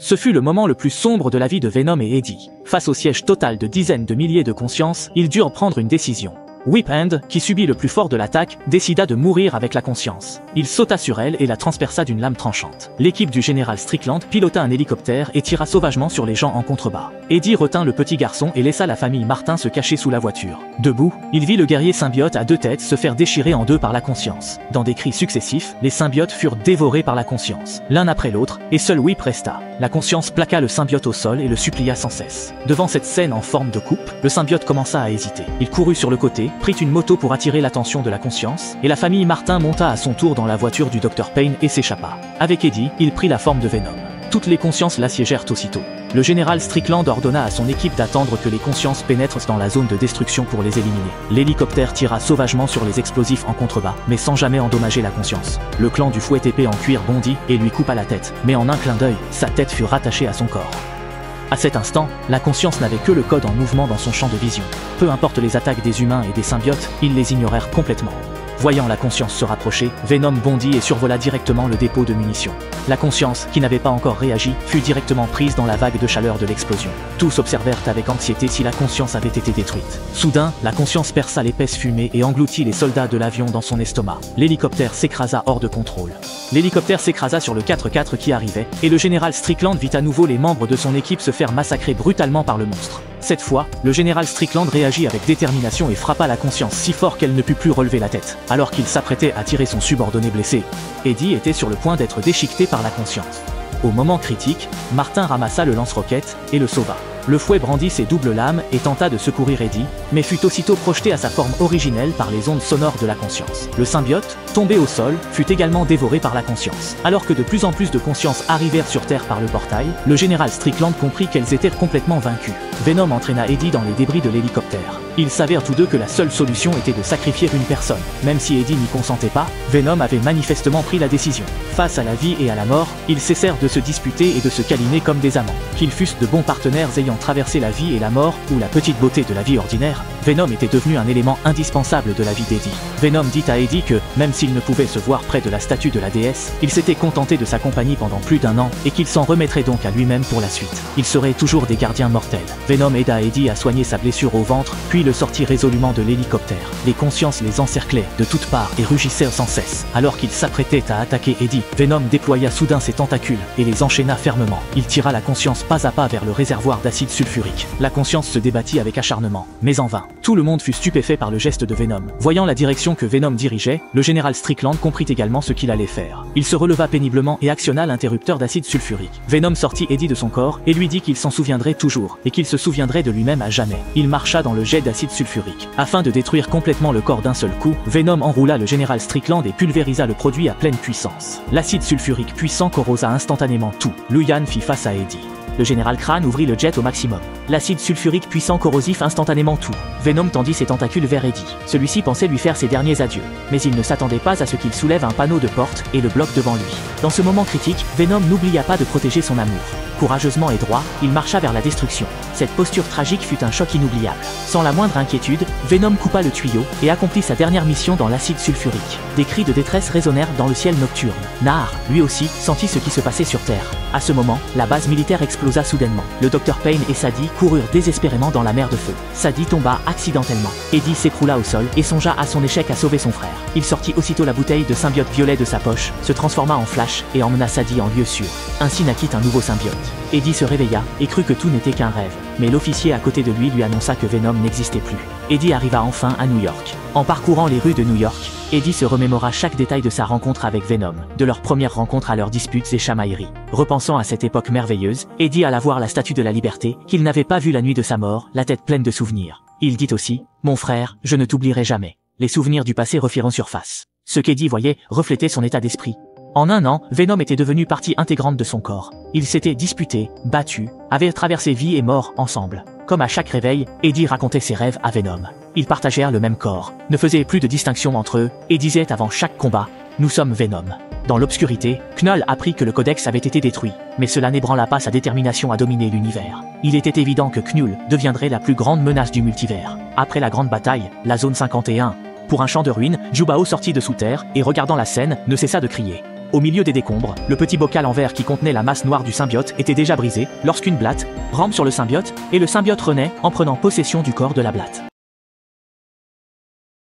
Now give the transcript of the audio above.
Ce fut le moment le plus sombre de la vie de Venom et Eddie. Face au siège total de dizaines de milliers de consciences, ils durent prendre une décision. Whiphand, qui subit le plus fort de l'attaque, décida de mourir avec la conscience. Il sauta sur elle et la transperça d'une lame tranchante. L'équipe du général Strickland pilota un hélicoptère et tira sauvagement sur les gens en contrebas. Eddie retint le petit garçon et laissa la famille Martin se cacher sous la voiture. Debout, il vit le guerrier symbiote à deux têtes se faire déchirer en deux par la conscience. Dans des cris successifs, les symbiotes furent dévorés par la conscience, l'un après l'autre, et seul Whip resta. La conscience plaqua le symbiote au sol et le supplia sans cesse. Devant cette scène en forme de coupe, le symbiote commença à hésiter. Il courut sur le côté, prit une moto pour attirer l'attention de la conscience, et la famille Martin monta à son tour dans la voiture du Dr Payne et s'échappa. Avec Eddie, il prit la forme de Venom. Toutes les consciences l'assiégèrent aussitôt. Le général Strickland ordonna à son équipe d'attendre que les consciences pénètrent dans la zone de destruction pour les éliminer. L'hélicoptère tira sauvagement sur les explosifs en contrebas, mais sans jamais endommager la conscience. Le clan du fouet épée en cuir bondit et lui coupa la tête, mais en un clin d'œil, sa tête fut rattachée à son corps. À cet instant, la conscience n'avait que le code en mouvement dans son champ de vision. Peu importe les attaques des humains et des symbiotes, ils les ignorèrent complètement. Voyant la conscience se rapprocher, Venom bondit et survola directement le dépôt de munitions. La conscience, qui n'avait pas encore réagi, fut directement prise dans la vague de chaleur de l'explosion. Tous observèrent avec anxiété si la conscience avait été détruite. Soudain, la conscience perça l'épaisse fumée et engloutit les soldats de l'avion dans son estomac. L'hélicoptère s'écrasa hors de contrôle. L'hélicoptère s'écrasa sur le 4x4 qui arrivait, et le général Strickland vit à nouveau les membres de son équipe se faire massacrer brutalement par le monstre. Cette fois, le général Strickland réagit avec détermination et frappa la conscience si fort qu'elle ne put plus relever la tête. Alors qu'il s'apprêtait à tirer son subordonné blessé, Eddie était sur le point d'être déchiqueté par la conscience. Au moment critique, Martin ramassa le lance-roquettes et le sauva. Le fouet brandit ses doubles lames et tenta de secourir Eddie, mais fut aussitôt projeté à sa forme originelle par les ondes sonores de la conscience. Le symbiote, tombé au sol, fut également dévoré par la conscience. Alors que de plus en plus de consciences arrivèrent sur Terre par le portail, le général Strickland comprit qu'elles étaient complètement vaincues. Venom entraîna Eddie dans les débris de l'hélicoptère. Ils savèrent tous deux que la seule solution était de sacrifier une personne. Même si Eddie n'y consentait pas, Venom avait manifestement pris la décision. Face à la vie et à la mort, ils cessèrent de se disputer et de se câliner comme des amants. Qu'ils fussent de bons partenaires ayant traversé la vie et la mort, ou la petite beauté de la vie ordinaire, Venom était devenu un élément indispensable de la vie d'Eddie. Venom dit à Eddie que, même s'il ne pouvait se voir près de la statue de la déesse, il s'était contenté de sa compagnie pendant plus d'1 an, et qu'il s'en remettrait donc à lui-même pour la suite. Ils seraient toujours des gardiens mortels. Venom aida Eddie à soigner sa blessure au ventre, puis le sortit résolument de l'hélicoptère. Les consciences les encerclaient de toutes parts et rugissaient sans cesse. Alors qu'il s'apprêtait à attaquer Eddie, Venom déploya soudain ses tentacules et les enchaîna fermement. Il tira la conscience pas à pas vers le réservoir d'acide sulfurique. La conscience se débattit avec acharnement, mais en vain. Tout le monde fut stupéfait par le geste de Venom. Voyant la direction que Venom dirigeait, le général Strickland comprit également ce qu'il allait faire. Il se releva péniblement et actionna l'interrupteur d'acide sulfurique. Venom sortit Eddie de son corps et lui dit qu'il s'en souviendrait toujours, et qu'il se souviendrait de lui-même à jamais. Il marcha dans le jet d'acide sulfurique. Afin de détruire complètement le corps d'un seul coup, Venom enroula le général Strickland et pulvérisa le produit à pleine puissance. L'acide sulfurique puissant corrosa instantanément tout. Luyan fit face à Eddie. Le général Crane ouvrit le jet au maximum. L'acide sulfurique puissant corrosif instantanément tout. Venom tendit ses tentacules vers Eddie. Celui-ci pensait lui faire ses derniers adieux. Mais il ne s'attendait pas à ce qu'il soulève un panneau de porte et le bloque devant lui. Dans ce moment critique, Venom n'oublia pas de protéger son amour. Courageusement et droit, il marcha vers la destruction. Cette posture tragique fut un choc inoubliable. Sans la moindre inquiétude, Venom coupa le tuyau et accomplit sa dernière mission dans l'acide sulfurique. Des cris de détresse résonnèrent dans le ciel nocturne. Nahar, lui aussi, sentit ce qui se passait sur Terre. À ce moment, la base militaire explosa soudainement. Le Dr Payne et Sadie coururent désespérément dans la mer de feu. Sadie tomba accidentellement. Eddie s'écroula au sol et songea à son échec à sauver son frère. Il sortit aussitôt la bouteille de symbiote violet de sa poche, se transforma en Flash et emmena Sadie en lieu sûr. Ainsi naquit un nouveau symbiote. Eddie se réveilla et crut que tout n'était qu'un rêve. Mais l'officier à côté de lui annonça que Venom n'existait plus. Eddie arriva enfin à New York. En parcourant les rues de New York, Eddie se remémora chaque détail de sa rencontre avec Venom, de leur première rencontre à leurs disputes et chamailleries. Repensant à cette époque merveilleuse, Eddie alla voir la statue de la liberté, qu'il n'avait pas vue la nuit de sa mort, la tête pleine de souvenirs. Il dit aussi « Mon frère, je ne t'oublierai jamais ». Les souvenirs du passé refirent surface. Ce qu'Eddie voyait reflétait son état d'esprit. En 1 an, Venom était devenu partie intégrante de son corps. Ils s'étaient disputés, battus, avaient traversé vie et mort ensemble. Comme à chaque réveil, Eddie racontait ses rêves à Venom. Ils partagèrent le même corps, ne faisaient plus de distinction entre eux, et disaient avant chaque combat « Nous sommes Venom ». Dans l'obscurité, Knull apprit que le codex avait été détruit, mais cela n'ébranla pas sa détermination à dominer l'univers. Il était évident que Knull deviendrait la plus grande menace du multivers. Après la grande bataille, la zone 51, pour un champ de ruines, Jubao sortit de sous terre et regardant la scène, ne cessa de crier. Au milieu des décombres, le petit bocal en verre qui contenait la masse noire du symbiote était déjà brisé lorsqu'une blatte rampe sur le symbiote et le symbiote renaît en prenant possession du corps de la blatte.